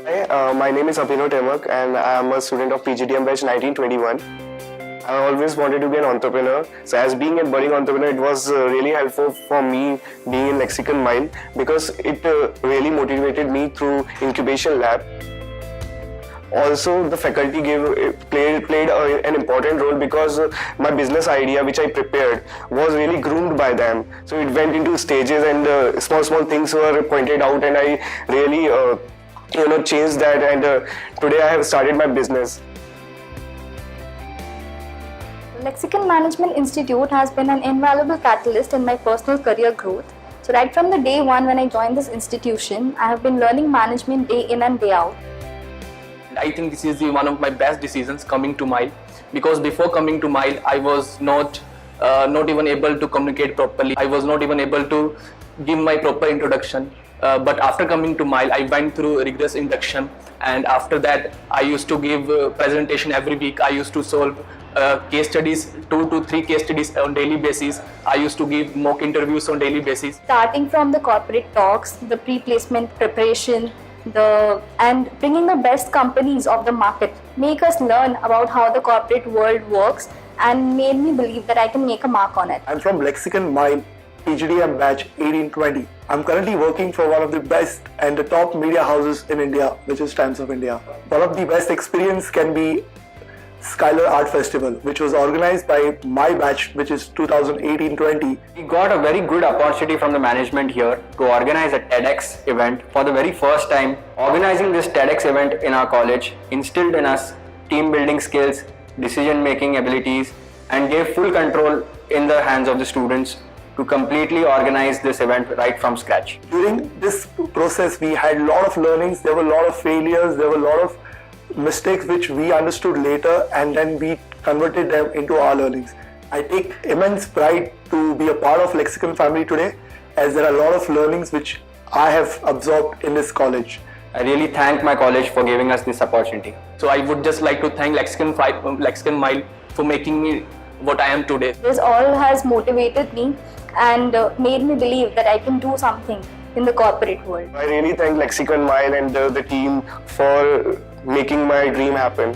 Hi, my name is Abhinav Temak and I am a student of PGDM batch 1921. I always wanted to be an entrepreneur. So as being a budding entrepreneur, it was really helpful for me being in Lexicon Mile because it really motivated me through incubation lab. Also, the faculty played an important role because my business idea, which I prepared, was really groomed by them. So it went into stages and small things were pointed out, and I really changed that. And today I have started my business. Lexicon Management Institute has been an invaluable catalyst in my personal career growth. So right from the day one when I joined this institution, I have been learning management day in and day out. I think this is one of my best decisions coming to Mile, because before coming to Mile, I was not even able to communicate properly. I was not even able to give my proper introduction. But after coming to Mile, I went through rigorous induction, and after that, I used to give presentation every week. I used to solve case studies, 2 to 3 case studies on daily basis. I used to give mock interviews on daily basis. Starting from the corporate talks, the pre-placement preparation, and bringing the best companies of the market make us learn about how the corporate world works and made me believe that I can make a mark on it. I'm from Lexicon Mile, PGDM batch 1820. I'm currently working for one of the best and the top media houses in India, which is Times of India. One of the best experience can be Skylar Art Festival, which was organized by my batch, which is 2018-20. We got a very good opportunity from the management here to organize a TEDx event for the very first time. Organizing this TEDx event in our college instilled in us team building skills, decision making abilities, and gave full control in the hands of the students to completely organize this event right from scratch. During this process, we had a lot of learnings, there were a lot of failures, there were a lot of mistakes which we understood later, and then we converted them into our learnings. I take immense pride to be a part of Lexicon family today, as there are a lot of learnings which I have absorbed in this college. I really thank my college for giving us this opportunity. So I would just like to thank Lexicon Mile for making me what I am today. This all has motivated me and made me believe that I can do something in the corporate world. I really thank Lexicon Mile and the team for making my dream happen.